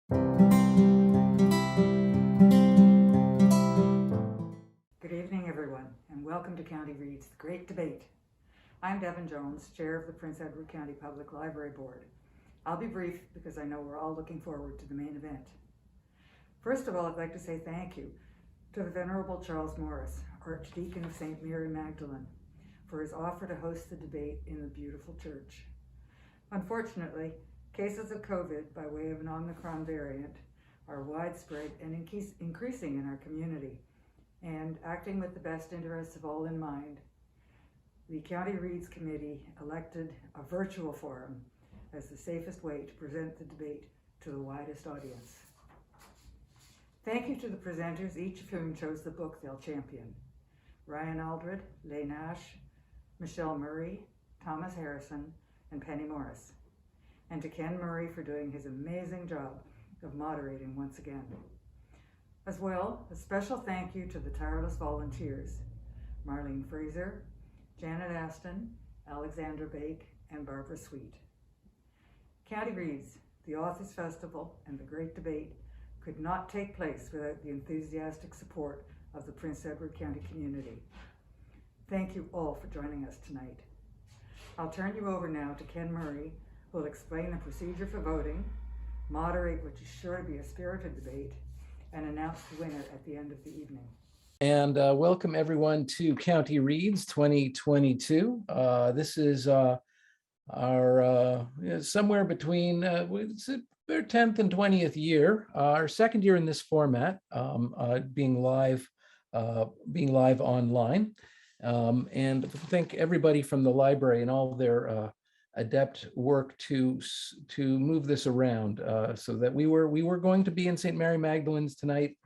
Good evening, everyone, and welcome to County Reads, The Great Debate. I'm Devin Jones, Chair of the Prince Edward County Public Library Board. I'll be brief because I know we're all looking forward to the main event. First of all, I'd like to say thank you to the Venerable Charles Morris, Archdeacon of St. Mary Magdalene, for his offer to host the debate in the beautiful church. Unfortunately, cases of COVID by way of an Omicron variant are widespread and increasing in our community. And acting with the best interests of all in mind, the County Reads Committee elected a virtual forum as the safest way to present the debate to the widest audience. Thank you to the presenters, each of whom chose the book they'll champion. Ryan Aldred, Leigh Nash, Michelle Murray, Thomas Harrison, and Penny Morris. And to Ken Murray for doing his amazing job of moderating once again. As well, a special thank you to the tireless volunteers, Marlene Fraser, Janet Aston, Alexandra Bake, and Barbara Sweet. County Reads, the Authors Festival, and the Great Debate could not take place without the enthusiastic support of the Prince Edward County community. Thank you all for joining us tonight. I'll turn you over now to Ken Murray, who will explain the procedure for voting, moderate what is sure to be a spirited debate, and announce the winner at the end of the evening. And welcome everyone to County Reads 2022. This is our somewhere between it's our 10th and 20th year, our second year in this format, being live online. And thank everybody from the library and all their adept work to move this around, so that we were going to be in St. Mary Magdalene's tonight,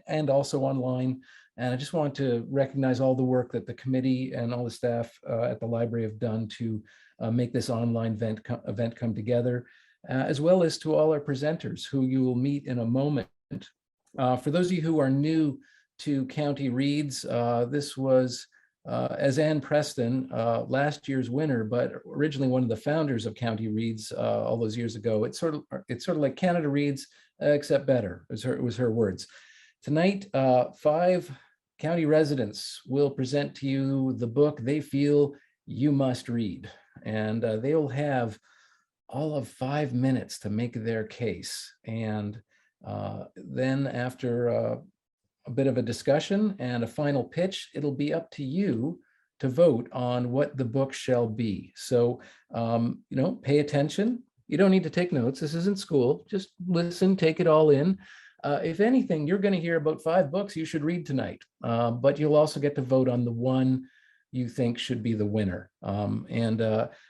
and also online. And I just want to recognize all the work that the committee and all the staff at the library have done to make this online event come together, as well as to all our presenters who you will meet in a moment. For those of you who are new to County Reads, this was as Ann Preston, last year's winner, but originally one of the founders of County Reads all those years ago. It's sort of like Canada Reads, except better. It was her words. Tonight, 5 county residents will present to you the book they feel you must read, and they will have all of 5 minutes to make their case. And then after a bit of a discussion and a final pitch, it'll be up to you to vote on what the book shall be. So, pay attention. You don't need to take notes. This isn't school. Just listen, take it all in. If anything, you're going to hear about 5 books you should read tonight, but you'll also get to vote on the one you think should be the winner.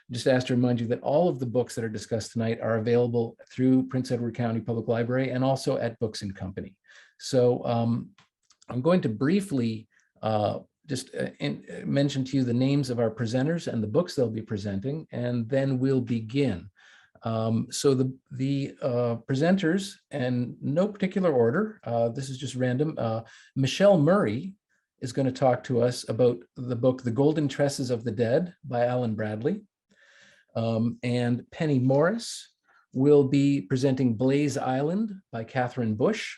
Just asked to remind you that all of the books that are discussed tonight are available through Prince Edward County Public Library and also at Books and Company. So I'm going to briefly mention to you the names of our presenters and the books they'll be presenting, and then we'll begin. So the presenters, and no particular order, this is just random. Michelle Murray is going to talk to us about the book, The Golden Tresses of the Dead by Alan Bradley. And Penny Morris will be presenting Blaze Island by Catherine Bush.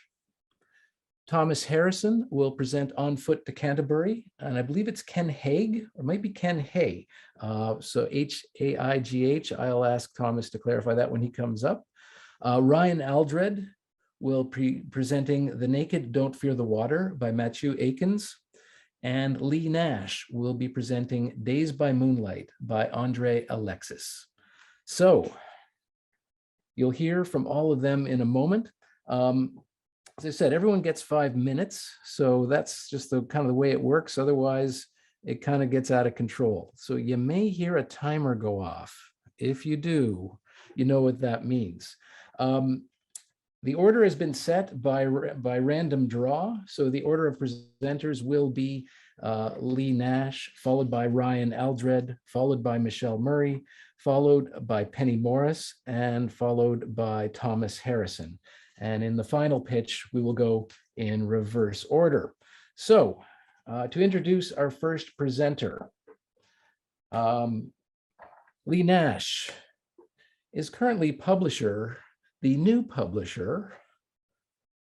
Thomas Harrison will present On Foot to Canterbury, and I believe it's Ken Haig, or it might be Ken Hay. So Haigh. I'll ask Thomas to clarify that when he comes up. Ryan Aldred will be presenting The Naked Don't Fear the Water by Matthew Akins. And Leigh Nash will be presenting Days by Moonlight by Andre Alexis. So you'll hear from all of them in a moment. As I said, everyone gets 5 minutes, so that's just the kind of the way it works. Otherwise, it kind of gets out of control. So you may hear a timer go off. If you do, you know what that means. The order has been set by random draw. So the order of presenters will be Leigh Nash, followed by Ryan Aldred, followed by Michelle Murray, followed by Penny Morris, and followed by Thomas Harrison. And in the final pitch, we will go in reverse order. So to introduce our first presenter, Leigh Nash is currently publisher the new publisher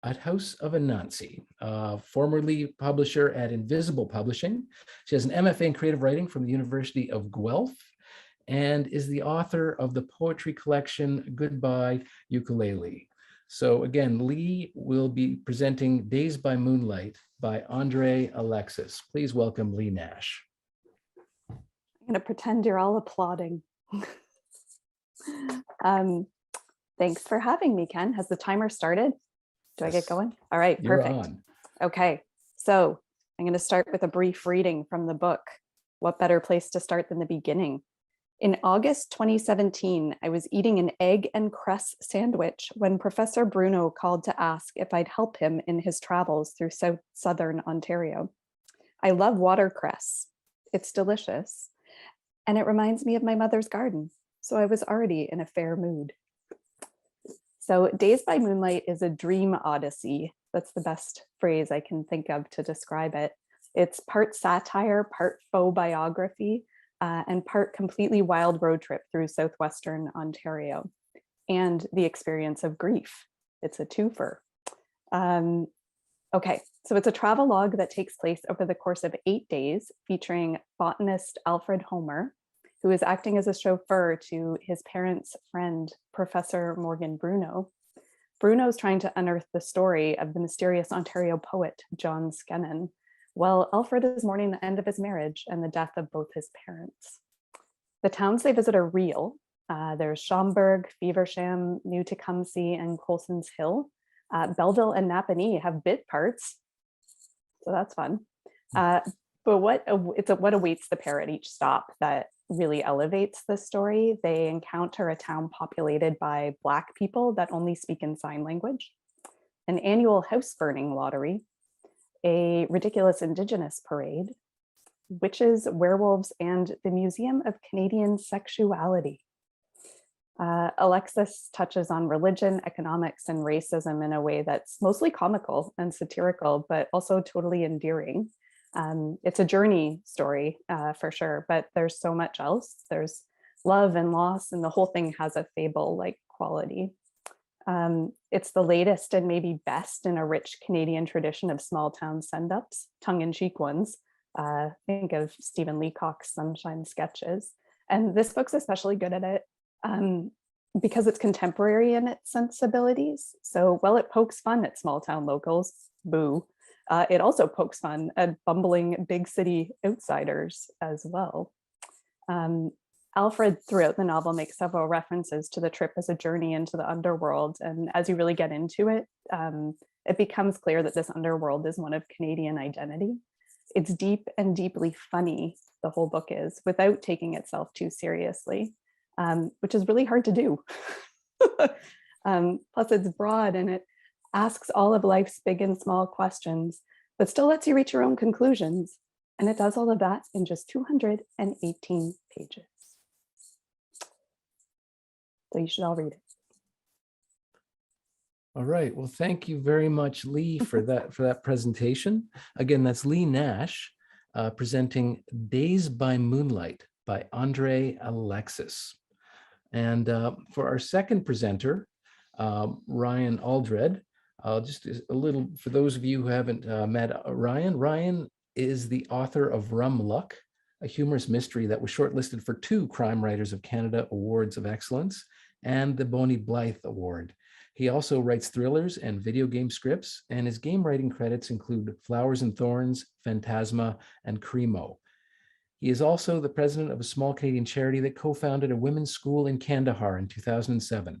at House of Anansi, formerly publisher at Invisible Publishing. She has an MFA in creative writing from the University of Guelph and is the author of the poetry collection Goodbye Ukulele. So again, Lee will be presenting Days by Moonlight by Andre Alexis. Please welcome Lee Nash. I'm going to pretend you're all applauding. Thanks for having me, Ken. Has the timer started? Do I get going? All right, You're perfect. on. Okay, so I'm going to start with a brief reading from the book. What better place to start than the beginning? In August 2017, I was eating an egg and cress sandwich when Professor Bruno called to ask if I'd help him in his travels through southern Ontario. I love watercress. It's delicious. And it reminds me of my mother's garden. So I was already in a fair mood. So Days by Moonlight is a dream odyssey. That's the best phrase I can think of to describe it. It's part satire, part faux biography, and part completely wild road trip through southwestern Ontario and the experience of grief. It's a twofer. Okay, so it's a travelogue that takes place over the course of 8 days, featuring botanist Alfred Homer, who is acting as a chauffeur to his parents' friend, Professor Morgan Bruno. Bruno's trying to unearth the story of the mysterious Ontario poet, John Skennan, while Alfred is mourning the end of his marriage and the death of both his parents. The towns they visit are real. There's Schomberg, Feversham, New Tecumseh, and Colson's Hill. Belleville and Napanee have bit parts, so that's fun. But what awaits the pair at each stop that really elevates the story? They encounter a town populated by Black people that only speak in sign language, an annual house burning lottery, a ridiculous Indigenous parade, witches, werewolves, and the Museum of Canadian Sexuality. Alexis touches on religion, economics, and racism in a way that's mostly comical and satirical, but also totally endearing. It's a journey story for sure, but there's so much else. There's love and loss, and the whole thing has a fable-like quality. It's the latest and maybe best in a rich Canadian tradition of small town send-ups, tongue-in-cheek ones. Think of Stephen Leacock's Sunshine Sketches. And this book's especially good at it because it's contemporary in its sensibilities. So while it pokes fun at small town locals, boo, it also pokes fun at bumbling big city outsiders as well. Alfred, throughout the novel, makes several references to the trip as a journey into the underworld. And as you really get into it, it becomes clear that this underworld is one of Canadian identity. It's deep and deeply funny, the whole book is, without taking itself too seriously, which is really hard to do. Plus it's broad and it asks all of life's big and small questions, but still lets you reach your own conclusions. And it does all of that in just 218 pages. So you should all read it. All right. Well, thank you very much, Lee, for that presentation. Again, that's Lee Nash presenting Days by Moonlight by Andre Alexis. And for our second presenter, Ryan Aldred, just a little, for those of you who haven't met Ryan is the author of Rum Luck, a humorous mystery that was shortlisted for 2 Crime Writers of Canada Awards of Excellence and the Bonnie Blythe Award. He also writes thrillers and video game scripts, and his game writing credits include Flowers and Thorns, Phantasma, and Cremo. He is also the president of a small Canadian charity that co-founded a women's school in Kandahar in 2007.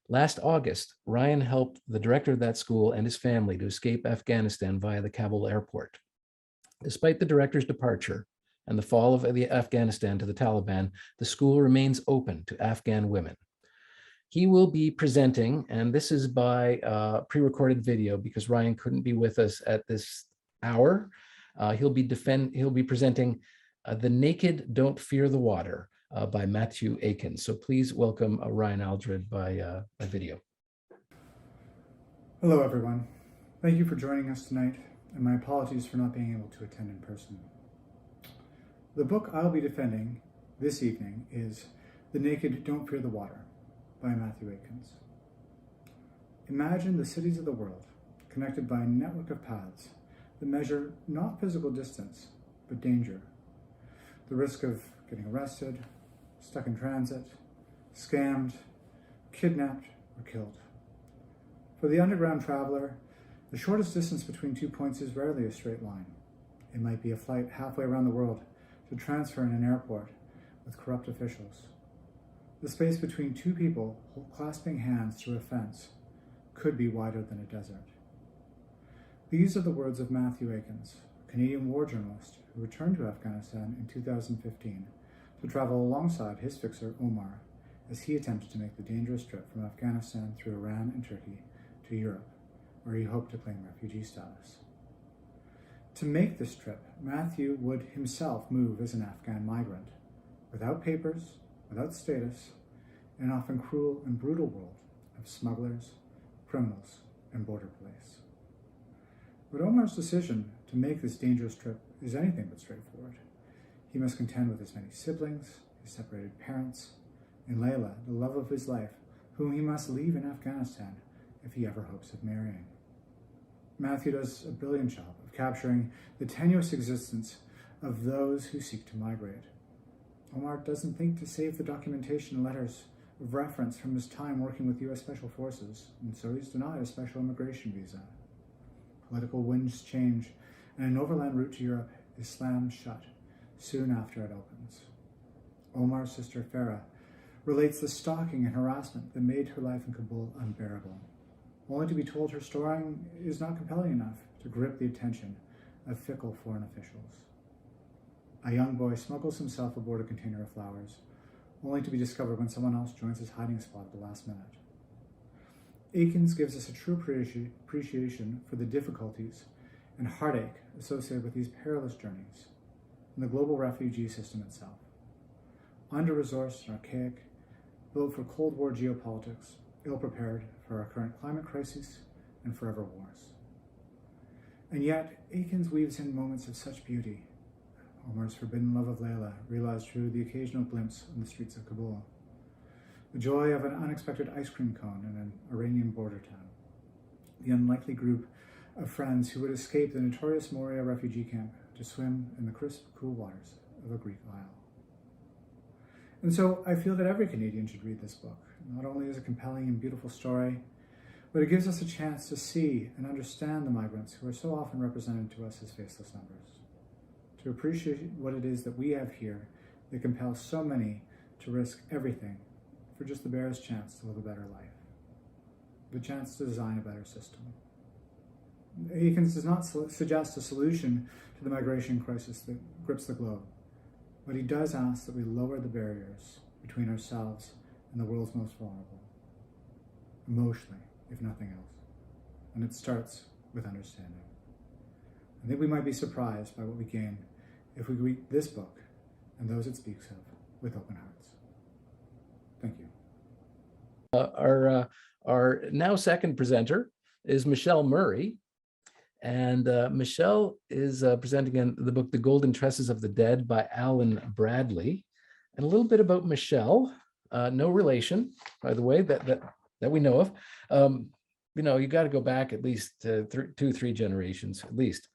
Last August, Ryan helped the director of that school and his family to escape Afghanistan via the Kabul airport. Despite the director's departure and the fall of Afghanistan to the Taliban, the school remains open to Afghan women. He will be presenting, and this is by pre-recorded video because Ryan couldn't be with us at this hour. He'll be presenting The Naked Don't Fear the Water by Matthew Aiken. So please welcome Ryan Aldred by video. Hello, everyone. Thank you for joining us tonight, and my apologies for not being able to attend in person. The book I'll be defending this evening is The Naked Don't Fear the Water by Matthew Aikens. Imagine the cities of the world connected by a network of paths that measure not physical distance, but danger. The risk of getting arrested, stuck in transit, scammed, kidnapped, or killed. For the underground traveler, the shortest distance between 2 points is rarely a straight line. It might be a flight halfway around the world to transfer in an airport with corrupt officials. The space between 2 people clasping hands through a fence could be wider than a desert. These are the words of Matthew Aikens, a Canadian war journalist who returned to Afghanistan in 2015 to travel alongside his fixer Omar as he attempted to make the dangerous trip from Afghanistan through Iran and Turkey to Europe, where he hoped to claim refugee status. To make this trip, Matthew would himself move as an Afghan migrant, without papers, without status, in an often cruel and brutal world of smugglers, criminals, and border police. But Omar's decision to make this dangerous trip is anything but straightforward. He must contend with his many siblings, his separated parents, and Layla, the love of his life, whom he must leave in Afghanistan if he ever hopes of marrying. Matthew does a brilliant job of capturing the tenuous existence of those who seek to migrate. Omar doesn't think to save the documentation and letters of reference from his time working with U.S. Special Forces, and so he's denied a special immigration visa. Political winds change, and an overland route to Europe is slammed shut soon after it opens. Omar's sister Farah relates the stalking and harassment that made her life in Kabul unbearable, only to be told her story is not compelling enough to grip the attention of fickle foreign officials. A young boy smuggles himself aboard a container of flowers, only to be discovered when someone else joins his hiding spot at the last minute. Aikens gives us a true appreciation for the difficulties and heartache associated with these perilous journeys and the global refugee system itself. Under-resourced and archaic, built for Cold War geopolitics, ill-prepared for our current climate crisis and forever wars. And yet, Aikens weaves in moments of such beauty. Omar's forbidden love of Layla, realized through the occasional glimpse on the streets of Kabul. The joy of an unexpected ice cream cone in an Iranian border town. The unlikely group of friends who would escape the notorious Moria refugee camp to swim in the crisp, cool waters of a Greek isle. And so I feel that every Canadian should read this book. Not only is it a compelling and beautiful story, but it gives us a chance to see and understand the migrants who are so often represented to us as faceless numbers. To appreciate what it is that we have here that compels so many to risk everything for just the barest chance to live a better life, the chance to design a better system. Aikens does not suggest a solution to the migration crisis that grips the globe, but he does ask that we lower the barriers between ourselves and the world's most vulnerable, emotionally, if nothing else. And it starts with understanding. I think we might be surprised by what we gain if we read this book and those it speaks of with open hearts. Thank you. Our now second presenter is Michelle Murray. And Michelle is presenting in the book, The Golden Tresses of the Dead by Alan Bradley. And a little bit about Michelle, no relation, by the way, that we know of. You got to go back at least 2-3 generations, at least.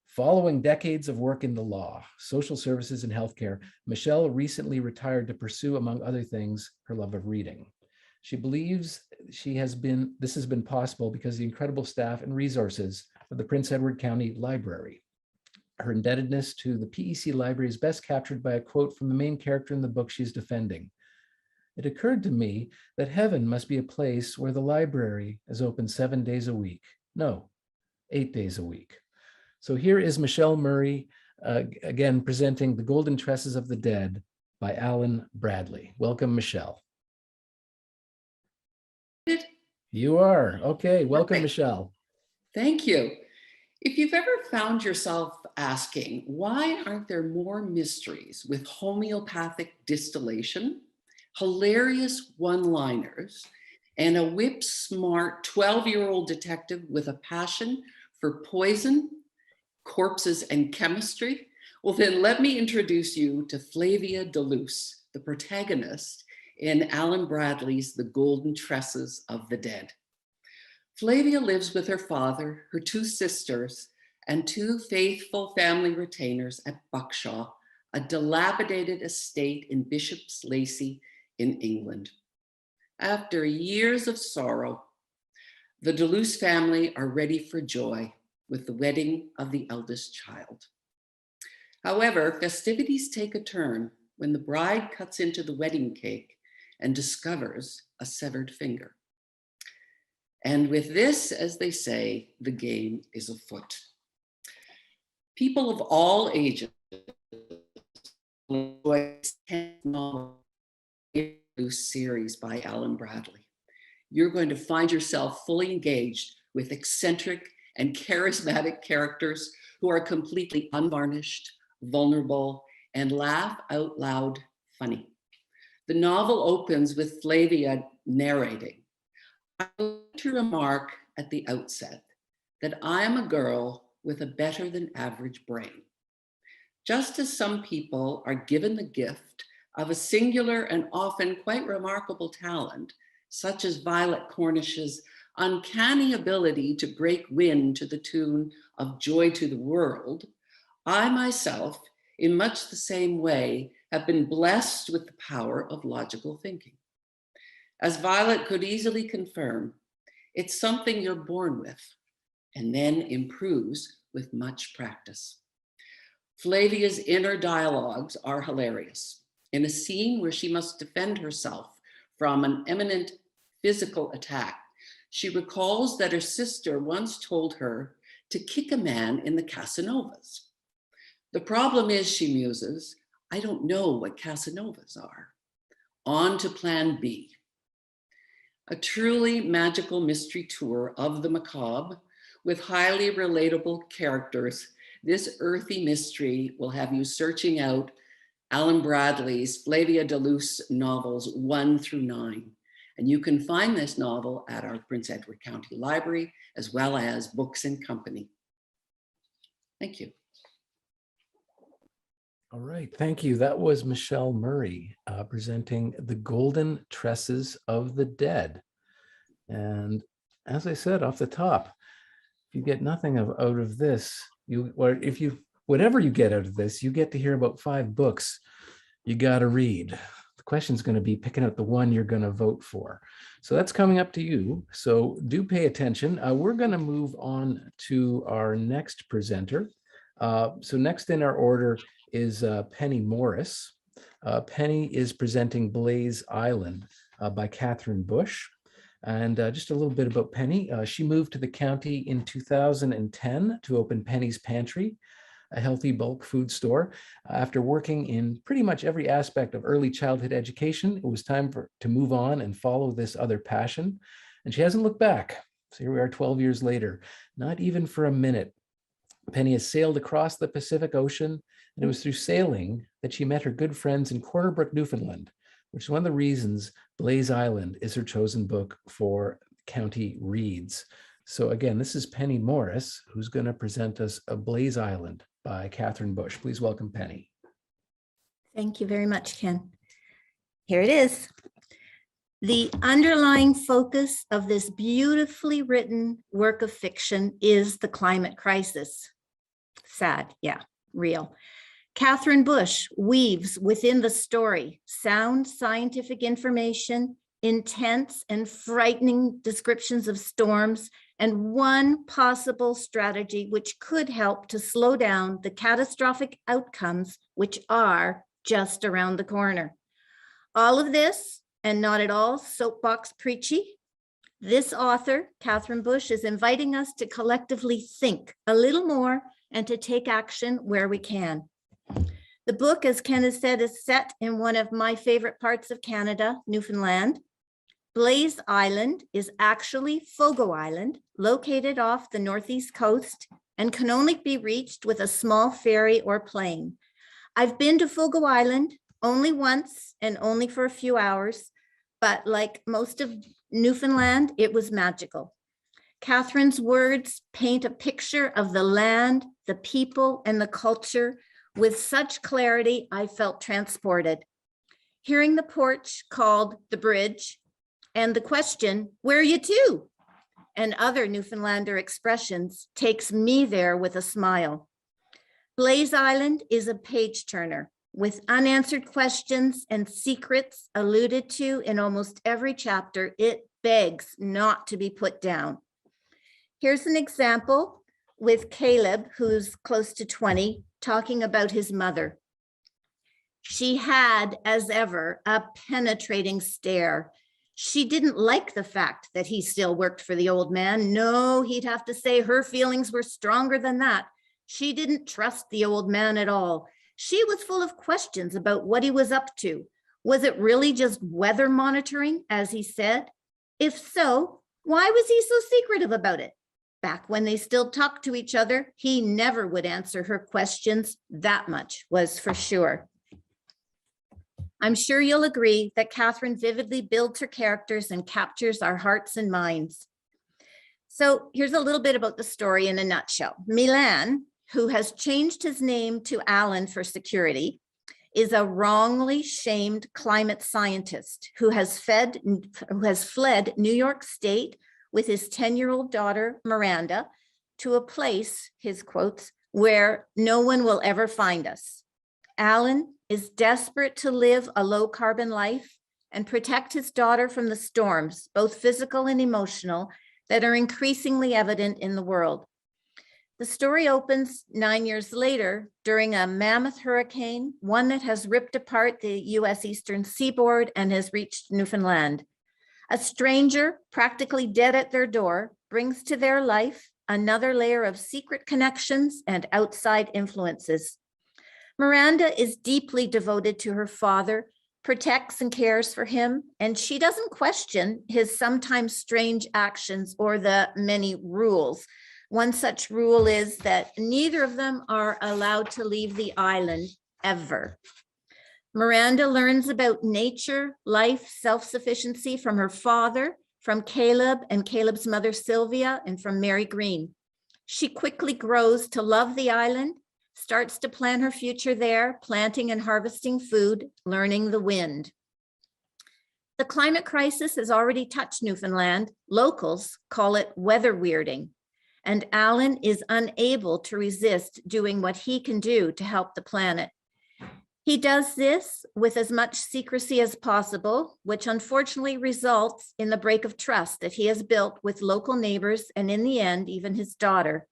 Following decades of work in the law, social services, and healthcare, Michelle recently retired to pursue, among other things, her love of reading. She believes this has been possible because of the incredible staff and resources of the Prince Edward County Library. Her indebtedness to the PEC Library is best captured by a quote from the main character in the book she's defending. It occurred to me that heaven must be a place where the library is open 7 days a week. No, 8 days a week. So here is Michelle Murray, again, presenting The Golden Tresses of the Dead by Alan Bradley. Welcome, Michelle. You are. Okay, welcome, Michelle. Thank you. If you've ever found yourself asking, why aren't there more mysteries with homeopathic distillation, hilarious one-liners, and a whip-smart 12-year-old detective with a passion for poison, corpses, and chemistry? Well, then let me introduce you to Flavia de Luce, the protagonist in Alan Bradley's The Golden Tresses of the Dead. Flavia lives with her father, her two sisters, and two faithful family retainers at Buckshaw, a dilapidated estate in Bishop's Lacey in England. After years of sorrow, the Deluse family are ready for joy with the wedding of the eldest child. However, festivities take a turn when the bride cuts into the wedding cake and discovers a severed finger. And with this, as they say, the game is afoot. People of all ages enjoy this series by Alan Bradley. You're going to find yourself fully engaged with eccentric and charismatic characters who are completely unvarnished, vulnerable, and laugh out loud funny. The novel opens with Flavia narrating. I would like to remark at the outset that I am a girl with a better than average brain. Just as some people are given the gift of a singular and often quite remarkable talent, such as Violet Cornish's uncanny ability to break wind to the tune of Joy to the World, I myself, in much the same way, have been blessed with the power of logical thinking. As Violet could easily confirm, it's something you're born with and then improves with much practice. Flavia's inner dialogues are hilarious. In a scene where she must defend herself from an imminent physical attack, she recalls that her sister once told her to kick a man in the Casanovas. The problem is, she muses, I don't know what Casanovas are. On to plan B. A truly magical mystery tour of the macabre with highly relatable characters. This earthy mystery will have you searching out Alan Bradley's Flavia Deluse novels 1 through 9. And you can find this novel at our Prince Edward County Library, as well as Books and Company. Thank you. All right, thank you. That was Michelle Murray presenting The Golden Tresses of the Dead. And as I said off the top, if you get nothing out of this, whatever you get out of this, you get to hear about 5 books you got to read. The question's going to be picking out the one you're going to vote for. So that's coming up to you. So do pay attention. We're going to move on to our next presenter. So next in our order is Penny Morris. Penny is presenting Blaze Island by Catherine Bush. And just a little bit about Penny. She moved to the county in 2010 to open Penny's Pantry, a healthy bulk food store. After working in pretty much every aspect of early childhood education, it was time to move on and follow this other passion. And she hasn't looked back. So here we are 12 years later, not even for a minute. Penny has sailed across the Pacific Ocean, and it was through sailing that she met her good friends in Corner Brook, Newfoundland, which is one of the reasons Blaze Island is her chosen book for county reads. So again, this is Penny Morris, who's going to present us A Blaze Island by Catherine Bush. Please welcome Penny. Thank you very much, Ken. Here it is. The underlying focus of this beautifully written work of fiction is the climate crisis. Sad, yeah, real. Catherine Bush weaves within the story sound scientific information, intense and frightening descriptions of storms, and one possible strategy which could help to slow down the catastrophic outcomes which are just around the corner. All of this, and not at all soapbox preachy, this author, Catherine Bush, is inviting us to collectively think a little more and to take action where we can. The book, as Ken has said, is set in one of my favorite parts of Canada, Newfoundland. Blaze Island is actually Fogo Island, located off the northeast coast and can only be reached with a small ferry or plane. I've been to Fogo Island only once and only for a few hours, but like most of Newfoundland, it was magical. Catherine's words paint a picture of the land, the people, and the culture with such clarity, I felt transported. hearing the porch called the bridge, and the question, "Where you to?" and other Newfoundlander expressions takes me there with a smile. Blaze Island is a page turner with unanswered questions and secrets alluded to in almost every chapter. It begs not to be put down. Here's an example with Caleb, who's close to 20, talking about his mother. She had, as ever, a penetrating stare. She didn't like the fact that he still worked for the old man. No, he'd have to say her feelings were stronger than that. She didn't trust the old man at all. She was full of questions about what he was up to. Was it really just weather monitoring, as he said? If so, why was he so secretive about it? Back when they still talked to each other, he never would answer her questions. That much was for sure. I'm sure you'll agree that Catherine vividly builds her characters and captures our hearts and minds. So here's a little bit about the story in a nutshell. Milan, who has changed his name to Alan for security, is a wrongly shamed climate scientist who has fled New York State with his 10-year-old daughter, Miranda, to a place, his quotes, "where no one will ever find us." Alan is desperate to live a low carbon life and protect his daughter from the storms, both physical and emotional, that are increasingly evident in the world. The story opens 9 years later during a mammoth hurricane, one that has ripped apart the US eastern seaboard and has reached Newfoundland. A stranger, practically dead at their door, brings to their life another layer of secret connections and outside influences. Miranda is deeply devoted to her father, protects and cares for him, and she doesn't question his sometimes strange actions or the many rules. One such rule is that neither of them are allowed to leave the island ever. Miranda learns about nature, life, self-sufficiency from her father, from Caleb and Caleb's mother, Sylvia, and from Mary Green. She quickly grows to love the island, starts to plan her future there, planting and harvesting food, learning the wind. The climate crisis has already touched Newfoundland. Locals call it weather weirding, and Alan is unable to resist doing what he can do to help the planet. He does this with as much secrecy as possible, which unfortunately results in the break of trust that he has built with local neighbors and in the end, even his daughter.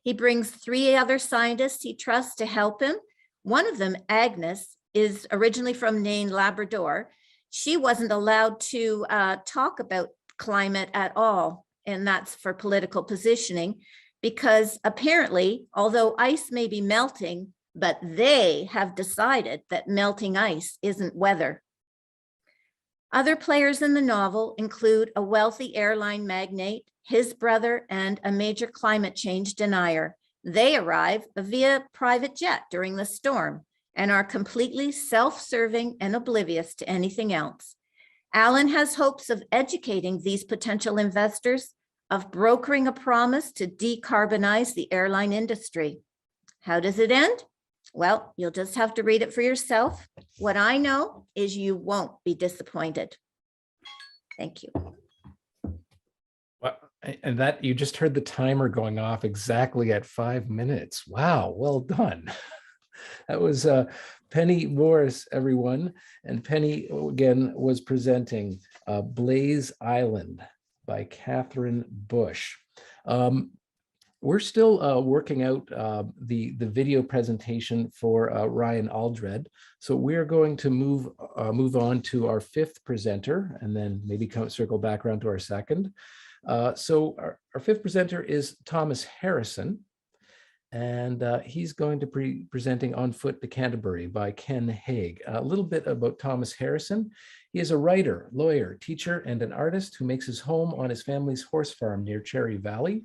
He brings 3 other scientists he trusts to help him. One of them, Agnes, is originally from Nain, Labrador. She wasn't allowed to talk about climate at all, and that's for political positioning, because apparently, although ice may be melting, but they have decided that melting ice isn't weather. Other players in the novel include a wealthy airline magnate, his brother, and a major climate change denier. They arrive via private jet during the storm and are completely self-serving and oblivious to anything else. Alan has hopes of educating these potential investors, of brokering a promise to decarbonize the airline industry. How does it end? Well, you'll just have to read it for yourself. What I know is you won't be disappointed. Thank you. Well, and that you just heard the timer going off exactly at 5 minutes. Wow, well done. That was Penny Morris, everyone. And Penny, again, was presenting Blaze Island by Catherine Bush. We're still working out the video presentation for Ryan Aldred. So we're going to move on to our 5th presenter and then maybe circle back around to our 2nd. So our 5th presenter is Thomas Harrison, and he's going to be presenting On Foot to Canterbury by Ken Haig. A little bit about Thomas Harrison. He is a writer, lawyer, teacher, and an artist who makes his home on his family's horse farm near Cherry Valley.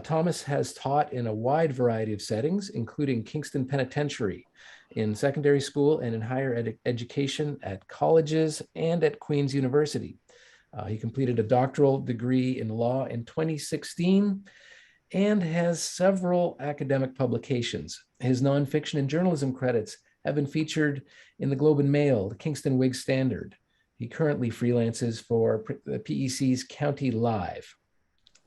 Thomas has taught in a wide variety of settings, including Kingston Penitentiary, in secondary school and in higher education at colleges and at Queen's University. He completed a doctoral degree in law in 2016 and has several academic publications. His nonfiction and journalism credits have been featured in the Globe and Mail, the Kingston Whig Standard. He currently freelances for the PEC's County Live.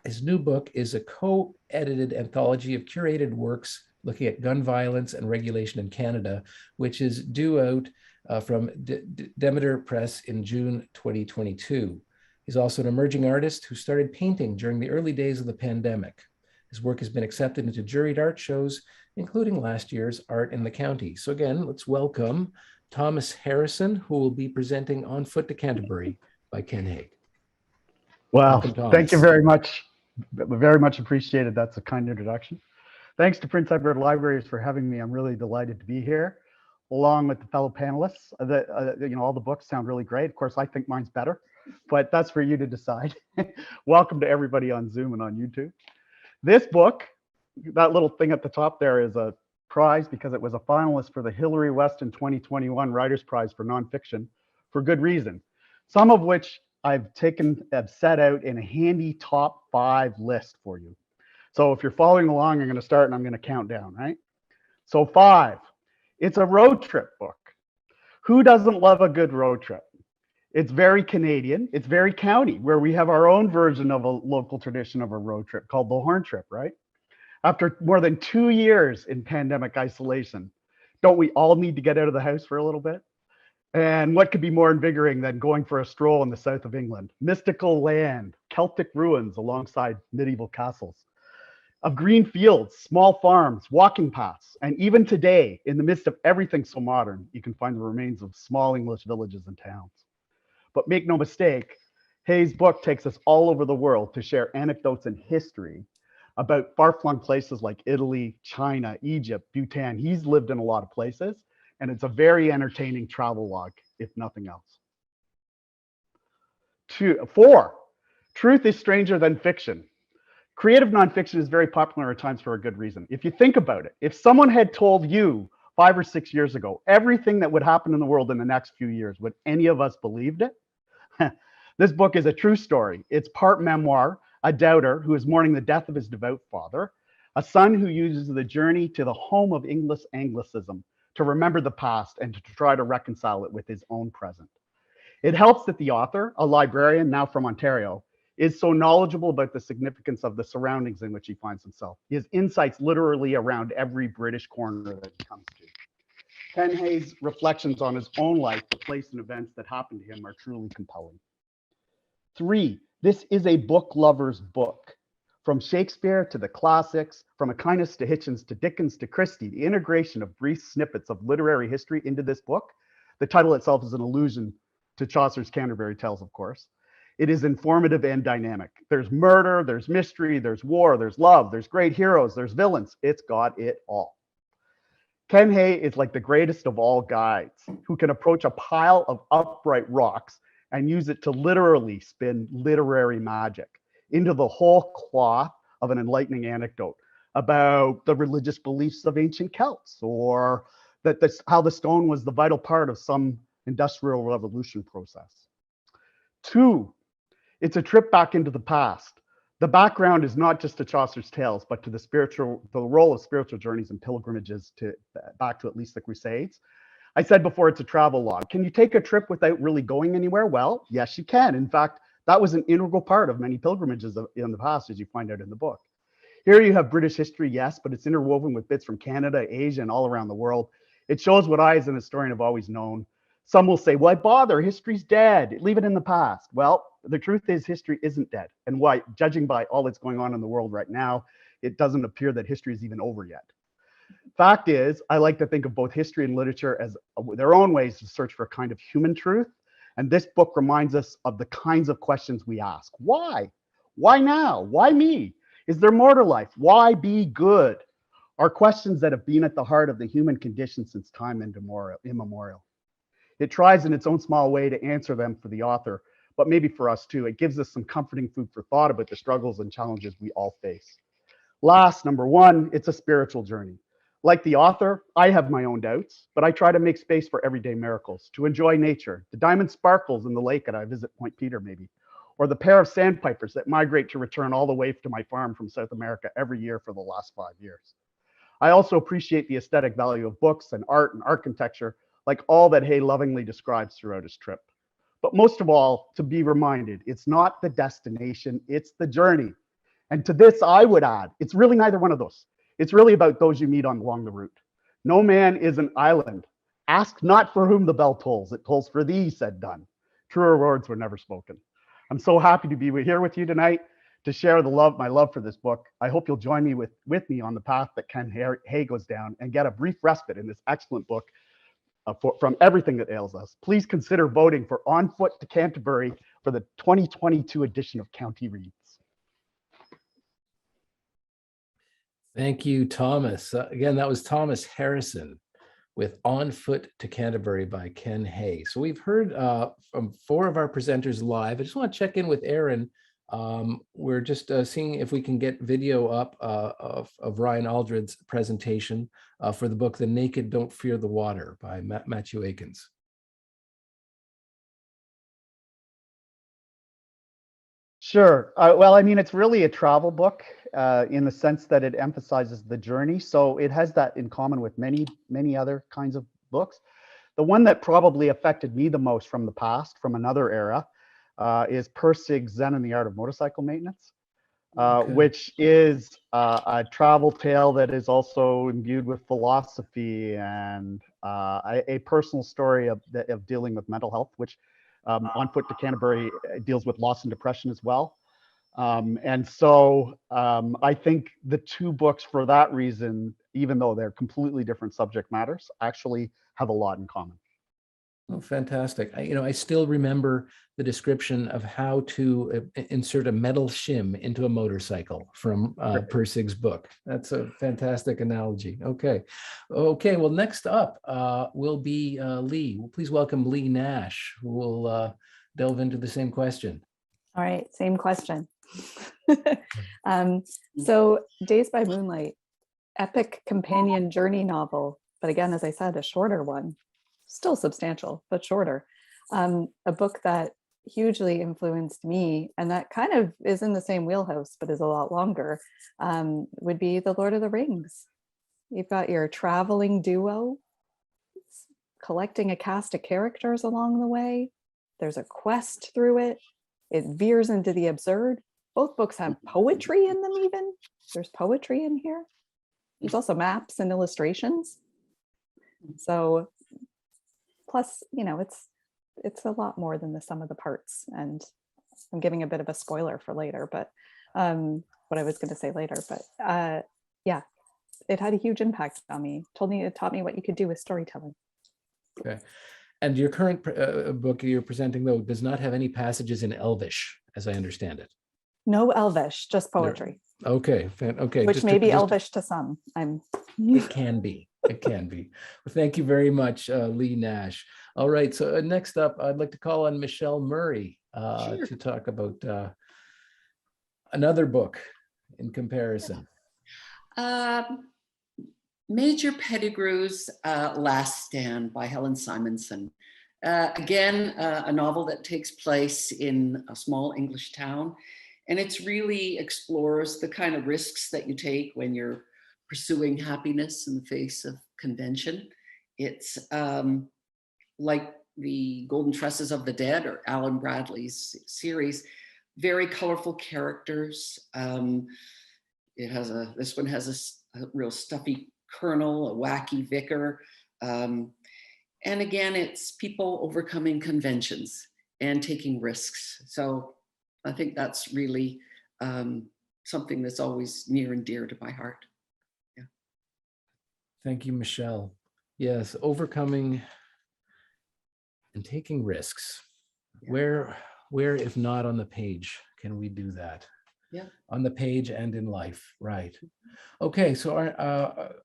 His new book is a co-edited anthology of curated works looking at gun violence and regulation in Canada, which is due out from Demeter Press in June 2022. He's also an emerging artist who started painting during the early days of the pandemic. His work has been accepted into juried art shows, including last year's Art in the County. So again, let's welcome Thomas Harrison, who will be presenting On Foot to Canterbury by Ken Haig. Well, Welcome, thank you Thomas. very much. Very much appreciated. That's a kind introduction. Thanks to Prince Edward Libraries for having me. I'm really delighted to be here, along with the fellow panelists. All the books sound really great. Of course, I think mine's better, but that's for you to decide. Welcome to everybody on Zoom and on YouTube. This book, that little thing at the top there, is a prize because it was a finalist for the Hillary Weston 2021 Writers' Prize for Nonfiction for good reason, some of which I've set out in a handy top 5 list for you. So if you're following along, I'm going to start and I'm going to count down, right? So 5, it's a road trip book. Who doesn't love a good road trip? It's very Canadian. It's very county, where we have our own version of a local tradition of a road trip called the Horn Trip, right? After more than 2 years in pandemic isolation, don't we all need to get out of the house for a little bit? And what could be more invigorating than going for a stroll in the south of England? Mystical land, Celtic ruins alongside medieval castles, of green fields, small farms, walking paths, and even today, in the midst of everything so modern, you can find the remains of small English villages and towns. But make no mistake, Hay's book takes us all over the world to share anecdotes and history about far-flung places like Italy, China, Egypt, Bhutan. He's lived in a lot of places, and it's a very entertaining travel log, if nothing else. 4, truth is stranger than fiction. Creative nonfiction is very popular at times for a good reason. If you think about it, if someone had told you 5 or 6 years ago everything that would happen in the world in the next few years, would any of us believed it? This book is a true story. It's part memoir, a doubter who is mourning the death of his devout father, a son who uses the journey to the home of English Anglicism to remember the past and to try to reconcile it with his own present. It helps that the author, a librarian now from Ontario, is so knowledgeable about the significance of the surroundings in which he finds himself. He has insights literally around every British corner that he comes to. Ken Hay's reflections on his own life, the place and events that happened to him are truly compelling. 3, this is a book lover's book. From Shakespeare to the classics, from Aquinas to Hitchens to Dickens to Christie, the integration of brief snippets of literary history into this book. The title itself is an allusion to Chaucer's Canterbury Tales, of course. It is informative and dynamic. There's murder, there's mystery, there's war, there's love, there's great heroes, there's villains. It's got it all. Ken Hay is like the greatest of all guides who can approach a pile of upright rocks and use it to literally spin literary magic into the whole cloth of an enlightening anecdote about the religious beliefs of ancient Celts, or that how the stone was the vital part of some industrial revolution process. 2, it's a trip back into the past. The background is not just to Chaucer's tales, but to the role of spiritual journeys and pilgrimages back to at least the Crusades. I said before, it's a travel log. Can you take a trip without really going anywhere? Well, yes, you can. In fact, that was an integral part of many pilgrimages in the past, as you find out in the book. Here you have British history, yes, but it's interwoven with bits from Canada, Asia, and all around the world. It shows what I, as an historian, have always known. Some will say, why bother? History's dead. Leave it in the past. Well, the truth is history isn't dead. And why, judging by all that's going on in the world right now, it doesn't appear that history is even over yet. Fact is, I like to think of both history and literature as their own ways to search for a kind of human truth. And this book reminds us of the kinds of questions we ask. Why? Why now? Why me? Is there more to life? Why be good? Are questions that have been at the heart of the human condition since time immemorial. It tries in its own small way to answer them for the author, but maybe for us too. It gives us some comforting food for thought about the struggles and challenges we all face. Last, number 1, it's a spiritual journey. Like the author, I have my own doubts, but I try to make space for everyday miracles, to enjoy nature, the diamond sparkles in the lake that I visit Point Peter maybe, or the pair of sandpipers that migrate to return all the way to my farm from South America every year for the last 5 years. I also appreciate the aesthetic value of books and art and architecture, like all that Hay lovingly describes throughout his trip. But most of all, to be reminded, it's not the destination, it's the journey. And to this, I would add, it's really neither one of those. It's really about those you meet along the route. No man is an island. Ask not for whom the bell tolls, it tolls for thee, said Donne. Truer words were never spoken. I'm so happy to be here with you tonight to share my love for this book. I hope you'll join me with me on the path that Ken Hay goes down and get a brief respite in this excellent book from everything that ails us. Please consider voting for On Foot to Canterbury for the 2022 edition of County Reads. Thank you, Thomas. Again, that was Thomas Harrison with On Foot to Canterbury by Ken Hay. So we've heard from 4 of our presenters live. I just want to check in with Aaron. We're just seeing if we can get video up of Ryan Aldred's presentation for the book, The Naked Don't Fear the Water by Matthew Akins. Sure. Well, I mean, it's really a travel book in the sense that it emphasizes the journey. So it has that in common with many, many other kinds of books. The one that probably affected me the most from the past, from another era, is Pirsig's Zen and the Art of Motorcycle Maintenance, which is a travel tale that is also imbued with philosophy and a personal story of dealing with mental health, which On Foot to Canterbury deals with loss and depression as well. And so I think the 2 books, for that reason, even though they're completely different subject matters, actually have a lot in common. Oh, fantastic. I still remember the description of how to insert a metal shim into a motorcycle from Pirsig's book. That's a fantastic analogy. Okay. Well, next up will be Lee. Please welcome Lee Nash, who will delve into the same question. All right, same question. So Days by Moonlight, epic companion journey novel, but again, as I said, a shorter one. Still substantial, but shorter. A book that hugely influenced me, and that kind of is in the same wheelhouse, but is a lot longer, would be The Lord of the Rings. You've got your traveling duo, collecting a cast of characters along the way. There's a quest through it. It veers into the absurd. Both books have poetry in them even. There's poetry in here. There's also maps and illustrations. So plus, it's a lot more than the sum of the parts. And I'm giving a bit of a spoiler for later, but what I was going to say later. But yeah, it had a huge impact on me. It taught me what you could do with storytelling. Okay. And your current book you're presenting, though, does not have any passages in Elvish, as I understand it. No Elvish, just poetry. Okay. Okay. Which may be Elvish to some. It can be. It can be. Well, thank you very much, Lee Nash. All right. So next up, I'd like to call on Michelle Murray Sure. to talk about another book in comparison. Major Pettigrew's Last Stand by Helen Simonson. Again, a novel that takes place in a small English town. And it's really explores the kind of risks that you take when you're pursuing happiness in the face of convention. It's like the Golden Tresses of the Dead or Alan Bradley's series, very colorful characters. This one has a real stuffy colonel, a wacky vicar. And again, it's people overcoming conventions and taking risks. So I think that's really something that's always near and dear to my heart. Yeah. Thank you, Michelle. Yes, overcoming and taking risks. Yeah. Where, if not on the page, can we do that? Yeah. On the page and in life, right? Okay, so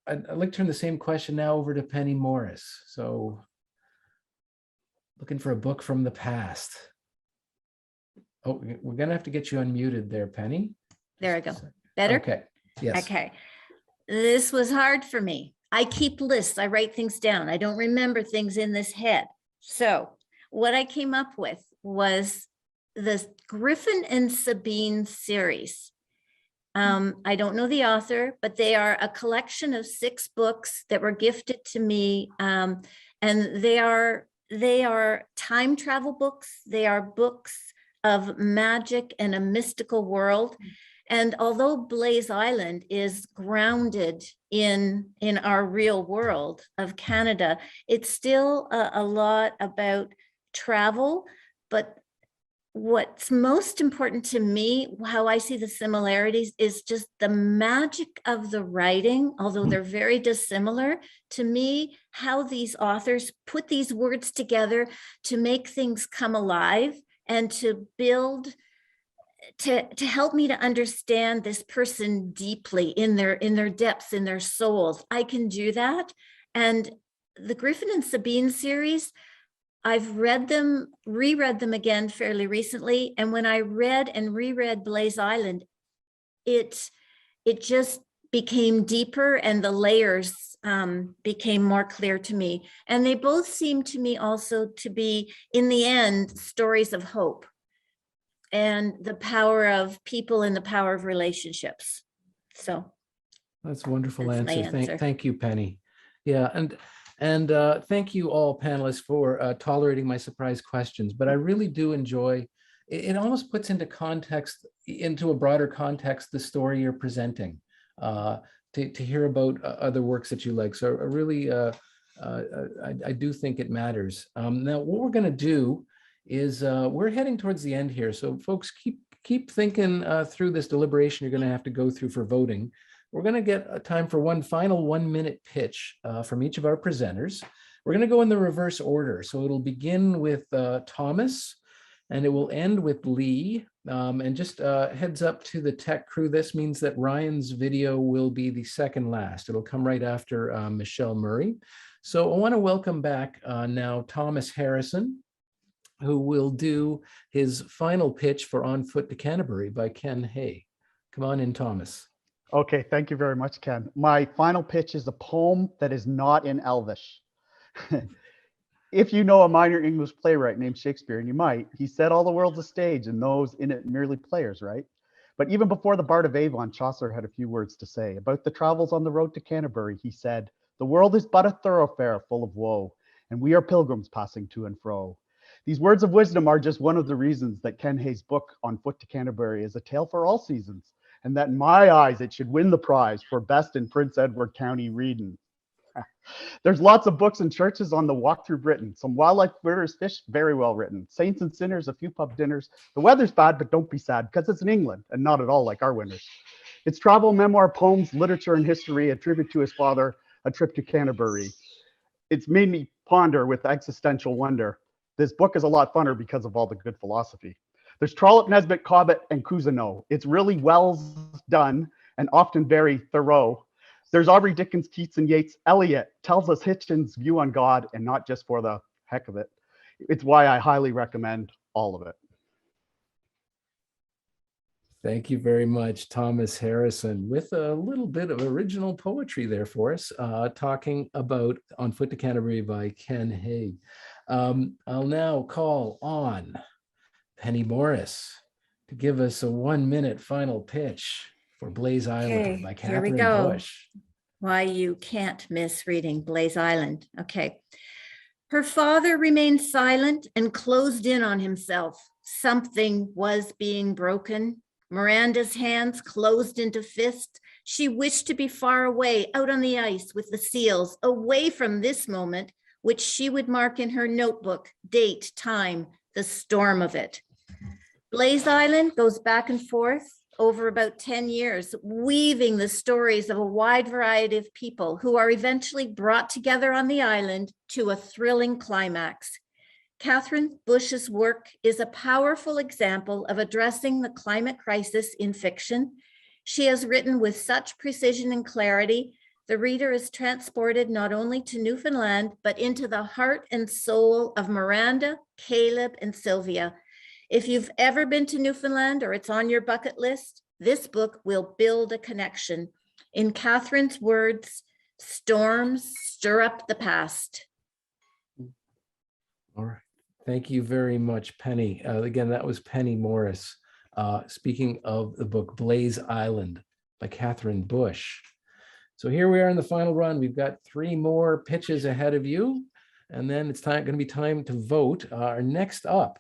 I'd like to turn the same question now over to Penny Morris. So, looking for a book from the past. Oh, we're gonna have to get you unmuted there, Penny. There I go. Better? Okay. Yes. Okay. This was hard for me. I keep lists. I write things down. I don't remember things in this head. So what I came up with was the Griffin and Sabine series. I don't know the author, but they are a collection of 6 books that were gifted to me. And they are time travel books. They are books of magic and a mystical world. And although Blaze Island is grounded in our real world of Canada, it's still a lot about travel. But what's most important to me, how I see the similarities, is just the magic of the writing, although they're very dissimilar. To me, how these authors put these words together to make things come alive and to build, to help me to understand this person deeply in their depths, in their souls. I can do that. And the Griffin and Sabine series, I've read them, reread them again fairly recently. And when I read and reread Blaze Island, it just became deeper and the layers became more clear to me. And they both seem to me also to be, in the end, stories of hope and the power of people and the power of relationships. So That's a wonderful That's my answer. answer. Thank you, Penny. Yeah, and thank you all panelists for tolerating my surprise questions. But I really do enjoy. It almost puts into context, into a broader context, the story you're presenting. To hear about other works that you like. So I really, I do think it matters. Now, what we're going to do is we're heading towards the end here. So folks, keep thinking through this deliberation you're going to have to go through for voting. We're going to get a time for one final 1-minute pitch from each of our presenters. We're going to go in the reverse order. So it'll begin with Thomas, and it will end with Lee. And just heads up to the tech crew, this means that Ryan's video will be the second last. It'll come right after Michelle Murray. So I want to welcome back now Thomas Harrison, who will do his final pitch for On Foot to Canterbury by Ken Hay. Come on in, Thomas. Okay, thank you very much, Ken. My final pitch is a poem that is not in Elvish. If you know a minor English playwright named Shakespeare, and you might, he said all the world's a stage and those in it merely players, right? But even before the Bard of Avon, Chaucer had a few words to say. About the travels on the road to Canterbury, he said, "The world is but a thoroughfare full of woe, and we are pilgrims passing to and fro." These words of wisdom are just one of the reasons that Ken Hay's book On Foot to Canterbury is a tale for all seasons, and that in my eyes, it should win the prize for best in Prince Edward County reading. There's lots of books and churches on the walk through Britain. Some wildlife, critters, fish, very well written. Saints and sinners, a few pub dinners. The weather's bad, but don't be sad, because it's in England and not at all like our winters. It's travel, memoir, poems, literature, and history, a tribute to his father, a trip to Canterbury. It's made me ponder with existential wonder. This book is a lot funner because of all the good philosophy. There's Trollope, Nesbitt, Cobbett, and Cousineau. It's really well done and often very thorough. There's Aubrey, Dickens, Keats, and Yeats. Eliot tells us Hitchens' view on God, and not just for the heck of it. It's why I highly recommend all of it. Thank you very much, Thomas Harrison, with a little bit of original poetry there for us, talking about On Foot to Canterbury by Ken Hay. I'll now call on Penny Morris to give us a 1-minute final pitch for Blaze Island by here we Catherine go. Bush. Why you can't miss reading Blaze Island. Okay. Her father remained silent and closed in on himself. Something was being broken. Miranda's hands closed into fists. She wished to be far away, out on the ice with the seals, away from this moment, which she would mark in her notebook, date, time, the storm of it. Blaze Island goes back and forth over about 10 years, weaving the stories of a wide variety of people who are eventually brought together on the island to a thrilling climax. Catherine Bush's work is a powerful example of addressing the climate crisis in fiction. She has written with such precision and clarity, the reader is transported not only to Newfoundland, but into the heart and soul of Miranda, Caleb, and Sylvia. If you've ever been to Newfoundland or it's on your bucket list, this book will build a connection. In Catherine's words, storms stir up the past. All right. Thank you very much, Penny. Again, that was Penny Morris. speaking of the book Blaze Island by Catherine Bush. So here we are in the final run. We've got 3 more pitches ahead of you, and then it's going to be time to vote. Our next up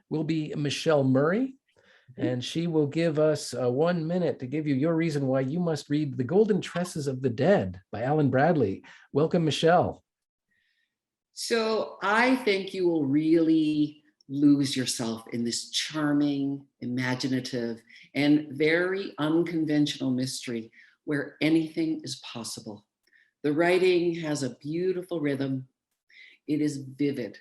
will be Michelle Murray, and she will give us 1 minute to give you your reason why you must read The Golden Tresses of the Dead by Alan Bradley. Welcome, Michelle. So I think you will really lose yourself in this charming, imaginative, and very unconventional mystery where anything is possible. The writing has a beautiful rhythm. It is vivid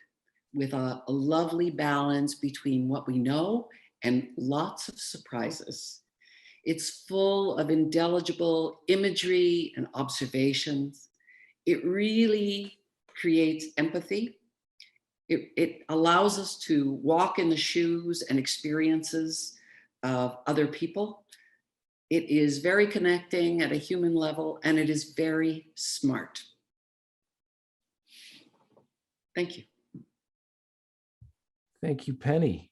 with a lovely balance between what we know and lots of surprises. It's full of indelible imagery and observations. It really creates empathy. It allows us to walk in the shoes and experiences of other people. It is very connecting at a human level, and it is very smart. Thank you. Thank you, Penny.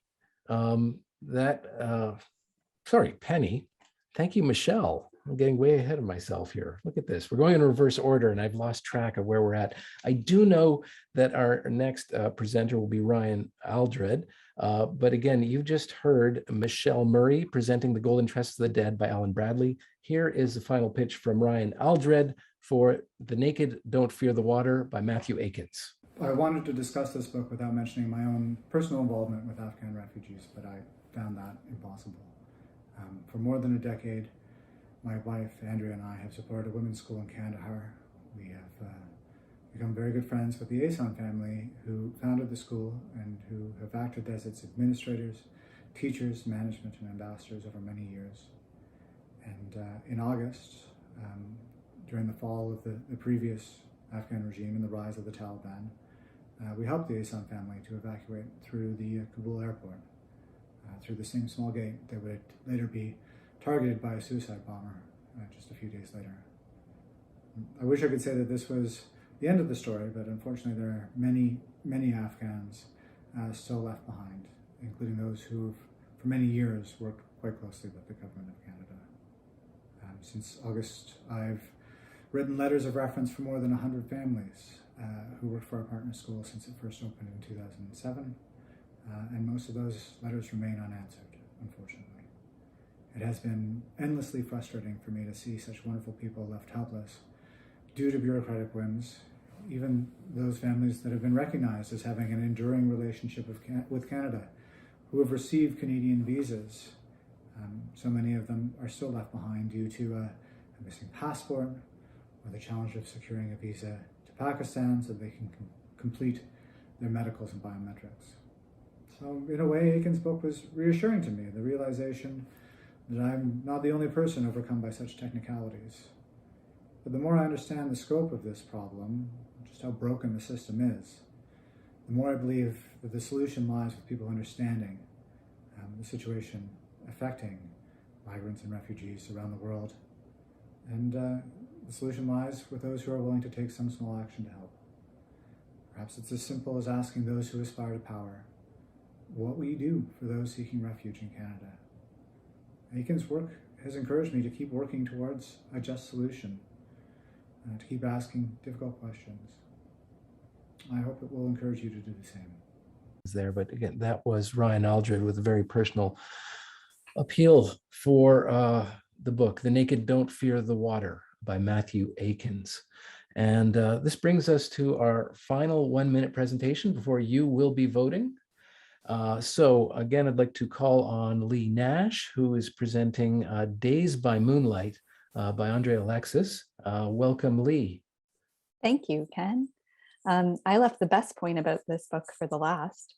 Penny. Thank you, Michelle. I'm getting way ahead of myself here. Look at this. We're going in reverse order, and I've lost track of where we're at. I do know that our next presenter will be Ryan Aldred. But again, you've just heard Michelle Murray presenting The Golden Tresses of the Dead by Alan Bradley. Here is the final pitch from Ryan Aldred for The Naked Don't Fear the Water by Matthew Akins. I wanted to discuss this book without mentioning my own personal involvement with Afghan refugees, but I found that impossible. For more than a decade, my wife, Andrea, and I have supported a women's school in Kandahar. We have become very good friends with the Asan family who founded the school and who have acted as its administrators, teachers, management, and ambassadors over many years. And in August, during the fall of the previous Afghan regime and the rise of the Taliban, we helped the Asan family to evacuate through the Kabul airport, through the same small gate that would later be targeted by a suicide bomber just a few days later. I wish I could say that this was the end of the story, but unfortunately there are many, many Afghans still left behind, including those who have for many years worked quite closely with the government of Canada. Since August, I've written letters of reference for more than 100 families who worked for our partner school since it first opened in 2007, and most of those letters remain unanswered, unfortunately. It has been endlessly frustrating for me to see such wonderful people left helpless due to bureaucratic whims, even those families that have been recognized as having an enduring relationship with Canada, who have received Canadian visas. So many of them are still left behind due to a missing passport or the challenge of securing a visa to Pakistan so they can complete their medicals and biometrics. So in a way, Aiken's book was reassuring to me, the realization that I'm not the only person overcome by such technicalities. But the more I understand the scope of this problem, just how broken the system is, the more I believe that the solution lies with people understanding the situation affecting migrants and refugees around the world. And the solution lies with those who are willing to take some small action to help. Perhaps it's as simple as asking those who aspire to power, what will you do for those seeking refuge in Canada? Aiken's work has encouraged me to keep working towards a just solution, to keep asking difficult questions. I hope it will encourage you to do the same. There, but again, that was Ryan Aldred with a very personal appeal for the book, The Naked Don't Fear the Water by Matthew Akins. And this brings us to our final 1-minute presentation before you will be voting. So again, I'd like to call on Lee Nash, who is presenting Days by Moonlight by Andre Alexis. Welcome, Lee. Thank you, Ken. I left the best point about this book for the last.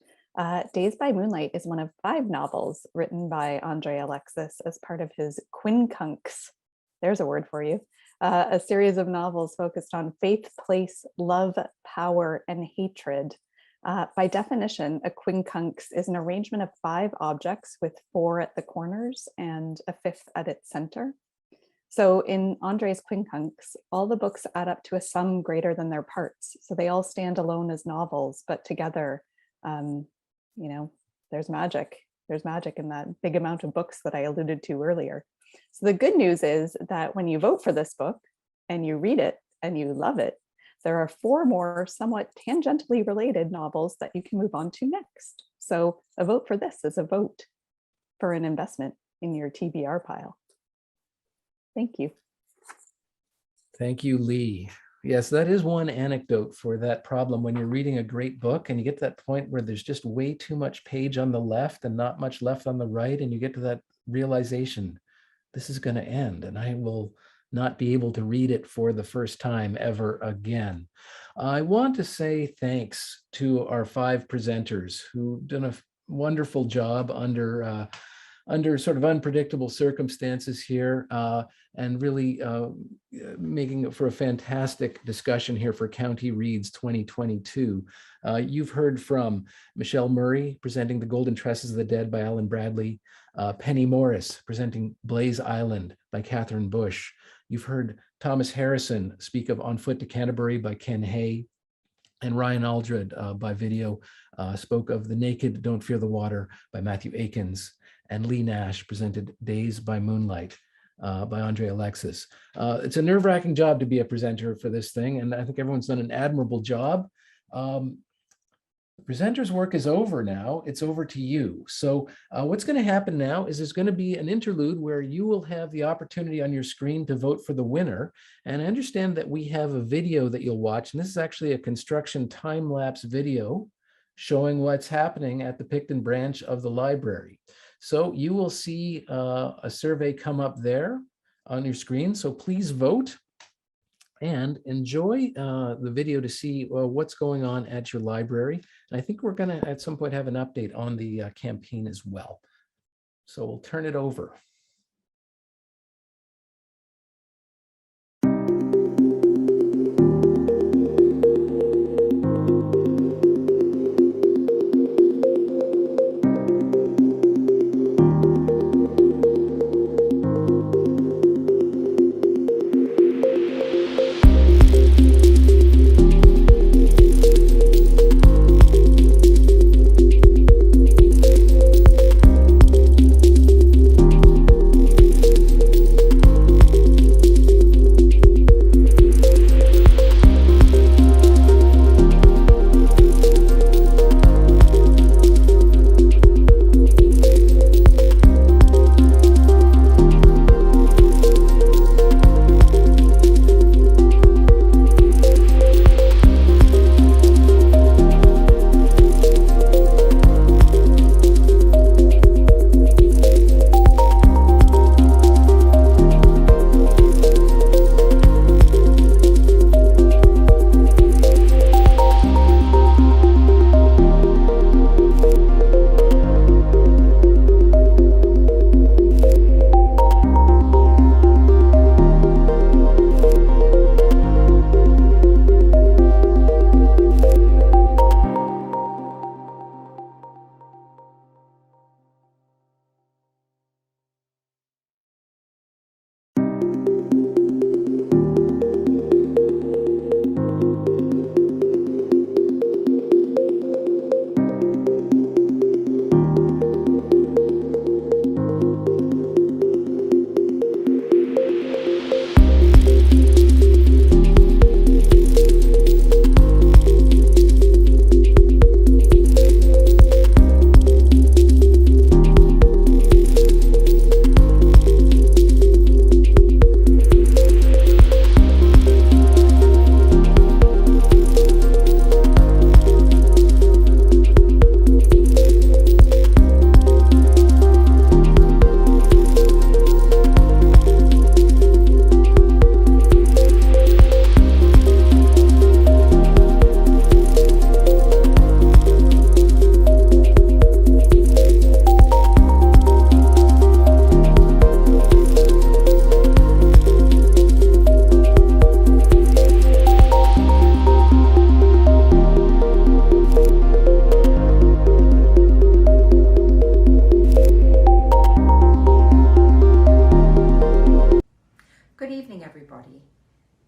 Days by Moonlight is one of 5 novels written by Andre Alexis as part of his Quincunx, there's a word for you, a series of novels focused on faith, place, love, power, and hatred. By definition, a quincunx is an arrangement of 5 objects with 4 at the corners and a 5th at its center. So in Andre's quincunx, all the books add up to a sum greater than their parts. So they all stand alone as novels, but together, there's magic. There's magic in that big amount of books that I alluded to earlier. So the good news is that when you vote for this book and you read it and you love it, there are 4 more somewhat tangentially related novels that you can move on to next. So a vote for this is a vote for an investment in your TBR pile. Thank you. Thank you, Lee. Yes, that is one anecdote for that problem when you're reading a great book and you get to that point where there's just way too much page on the left and not much left on the right, and you get to that realization, this is going to end and I will not be able to read it for the first time ever again. I want to say thanks to our 5 presenters who've done a wonderful job under sort of unpredictable circumstances here, and really making it for a fantastic discussion here for County Reads 2022. You've heard from Michelle Murray presenting The Golden Tresses of the Dead by Alan Bradley, Penny Morris presenting Blaze Island by Catherine Bush. You've heard Thomas Harrison speak of On Foot to Canterbury by Ken Hay, and Ryan Aldred by video spoke of The Naked Don't Fear the Water by Matthew Akins, and Lee Nash presented Days by Moonlight by Andre Alexis. It's a nerve-wracking job to be a presenter for this thing, and I think everyone's done an admirable job. The presenter's work is over now. It's over to you. So what's going to happen now is there's going to be an interlude where you will have the opportunity on your screen to vote for the winner. And I understand that we have a video that you'll watch, and this is actually a construction time-lapse video showing what's happening at the Picton branch of the library. So you will see a survey come up there on your screen. So please vote and enjoy the video to see what's going on at your library. And I think we're going to, at some point, have an update on the campaign as well. So we'll turn it over.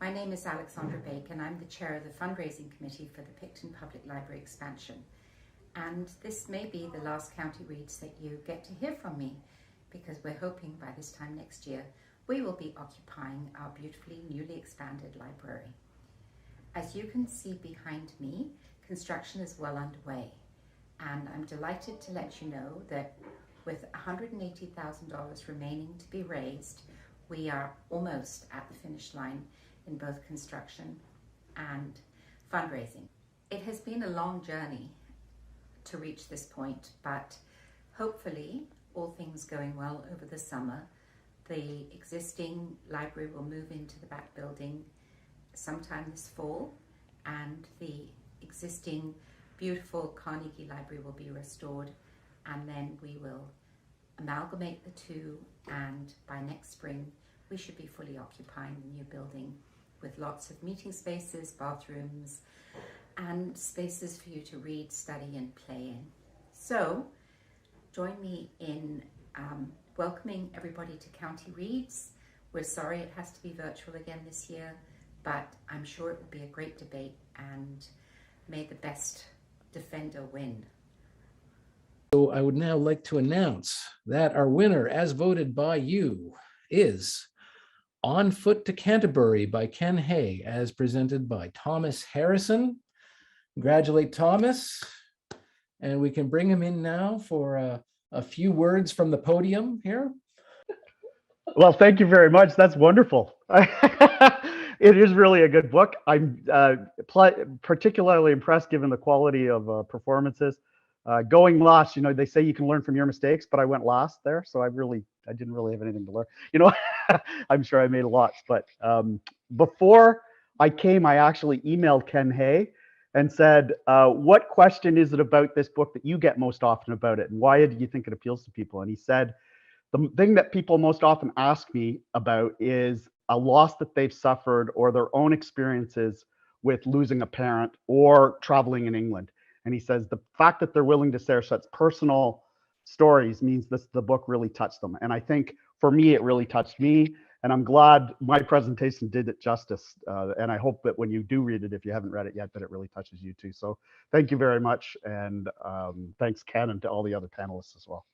My name is Alexandra Bake and I'm the chair of the fundraising committee for the Picton Public Library expansion. And this may be the last County Reads that you get to hear from me, because we're hoping by this time next year we will be occupying our beautifully newly expanded library. As you can see behind me, construction is well underway, and I'm delighted to let you know that with $180,000 remaining to be raised, we are almost at the finish line in both construction and fundraising. It has been a long journey to reach this point, but hopefully, all things going well over the summer, the existing library will move into the back building sometime this fall, and the existing beautiful Carnegie Library will be restored, and then we will amalgamate the two, and by next spring we should be fully occupying the new building with lots of meeting spaces, bathrooms, and spaces for you to read, study, and play in. So join me in welcoming everybody to County Reads. We're sorry it has to be virtual again this year, but I'm sure it will be a great debate, and may the best defender win. So I would now like to announce that our winner, as voted by you, is On Foot to Canterbury by Ken Hay, as presented by Thomas Harrison. Congratulate Thomas. And we can bring him in now for a few words from the podium here. Well, thank you very much. That's wonderful. It is really a good book. I'm particularly impressed given the quality of performances. Going last, you know, they say you can learn from your mistakes, but I went last there, so I didn't really have anything to learn. You know, I'm sure I made lots, but before I came, I actually emailed Ken Hay and said, what question is it about this book that you get most often about it, and why do you think it appeals to people? And he said, the thing that people most often ask me about is a loss that they've suffered or their own experiences with losing a parent or traveling in England. And he says the fact that they're willing to share such personal stories means the book really touched them. And I think for me, it really touched me. And I'm glad my presentation did it justice. And I hope that when you do read it, if you haven't read it yet, that it really touches you too. So thank you very much. And thanks, Ken, and to all the other panelists as well.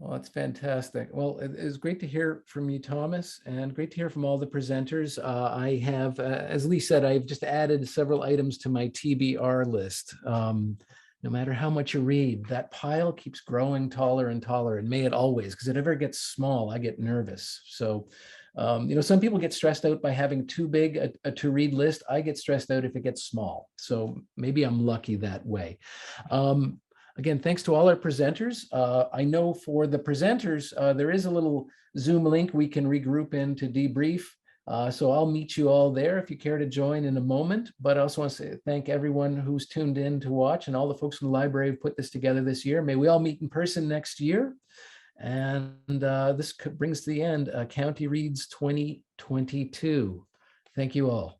Well, that's fantastic. Well, it is great to hear from you, Thomas, and great to hear from all the presenters. I have, as Lee said, I've just added several items to my TBR list. No matter how much you read, that pile keeps growing taller and taller, and may it always, because if it ever gets small, I get nervous. So, you know, some people get stressed out by having too big a to-read list. I get stressed out if it gets small. So maybe I'm lucky that way. Again, thanks to all our presenters. I know for the presenters, there is a little Zoom link we can regroup in to debrief. So I'll meet you all there if you care to join in a moment. But I also want to say thank everyone who's tuned in to watch, and all the folks from the library who put this together this year. May we all meet in person next year. And this brings to the end County Reads 2022. Thank you all.